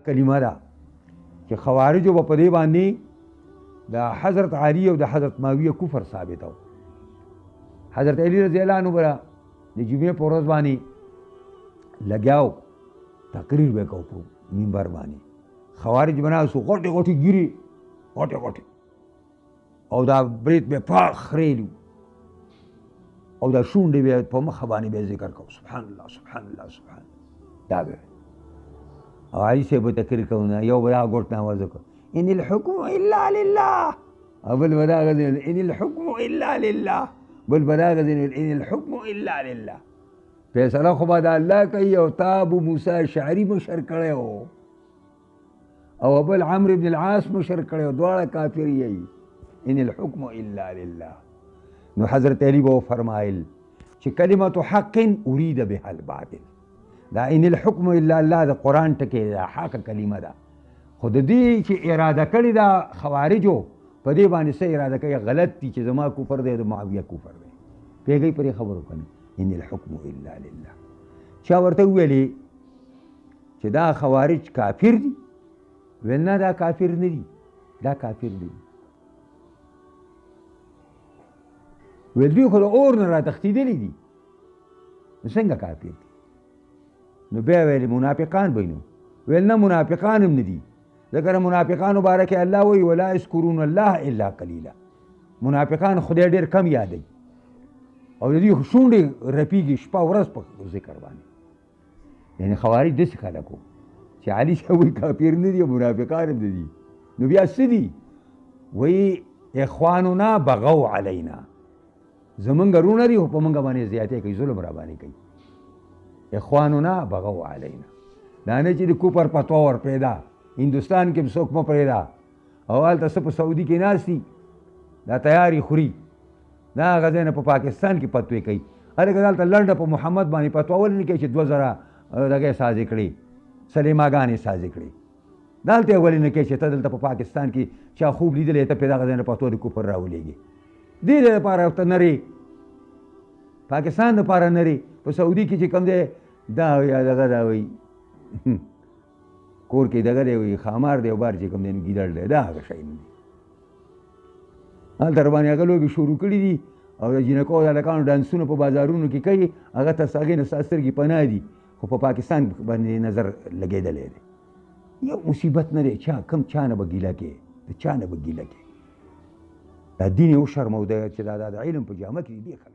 کلمه ده چې خوارجو به په دې باندې د حضرت علي او د حضرت معاویه کفر ثابتو. حضرت علی رضی الله عنه به د جمعې په ورځ باندې لګیاو تقریر به کو په منبر باندې. خوارج به ناستو غوټې غوټې ګیرې غوټې غوټې او دا برید به پاک خریلو او دا شونډې به په مخه باندې به ذکر کو سبحان الله سبحان الله سبحان الله دا به او علي صاحب به تقریر کوونه یو به دا ګوټ نه آواز وکړ ان الحكم الا لله او بل به دا غځېدل ان الحكم الا لله بل به دا غځېدل ان الحكم الا لله. فیصله خو به د الله کوي او تا ابو موسی اشعري مشر کړی و او بل عمرو بن العاص مشر کړی و، دواړه کافر یې ان الحكم الا لله. نو حضرت علی به فرمایل چې کلمت حق اريد بها الباطل. دا ان الحكم الا الله د قرآن ټکی دا حق کلمه ده، خو د دې چې اراده کړې ده خوارجو په دې باندې څه اراده کوي غلط دي چې زما کفر دی د معاویه کفر دی. پیږی پرې خبرو کنه ان الحكم الا لله. چا ورته ویلې چې دا خوارج کافر دي؟ ویل نه دا کافر نه دي، دا کافر دي. ویل دوی خو د اور نه را تښتېدلي دي، نو څنګه کافر دي؟ نو بیا ویل منافقان به نو. ویل نه منافقان هم نه دي، ځکه منافقانو باره کې الله وایي ولا یذکرون الله الا قلیلا. منافقان خدای ډېر کم یادوي او د دوی شونډې رپېږي شپه ورځ په ذکر باندې. یعنې خوارج داسې خلک وو چې علي صاحب وایي کافر نه دي او منافقان هم نه دي. نو بیا څه دي؟ وایي اخواننا بغوا علینا، زمونږ رونه دي خو په مونږ باندې زیاتې کوي، ظلم را باندې کوي. اخواننا بغوا علینا، دا نه چې د کفر فتوا ور پیدا هندوستان کې څوک مه پرېږده او هلته څه په سعودي کې ناست دي دا تیارې خوري، دا هغه ځای نه په پاکستان کې فتوې کوي. هلکه دلته لنډه په محمد باندې فتوا ولې نه کوي چې 2000 دغه سازې کړې سلیماګانې سازې کړې؟ دلته یې ولې نه کوي چې ته دلته په پاکستان کې چا خوب لیدلی ته پرې دغه ځای نه فتوا د کفر راولېږي؟ دې لپاره ته نرې پاکستان دپاره نرې په سعودي کې چې کوم دی دا یا دغه دا وایي کور کې دغه دی وایي خامار دی او بار چې کوم دی ګیدړ دی، دا هغه شی نه دي. هلته رباندې هغه لوبې شروع کړي دي او د جینکو او د هلکانو ډانسونه په بازارونو کې کوي، هغه ته هغې نه ستا سترګې پناه دي، خو په پاکستان باندې نظر لګېدلی دی. یو مصیبت نه دی، چا کم چا نه به ګیله کې، د چا نه به ګیله کې. دا دین یې وشرموده چې دا د علم په جامه کې دي خلک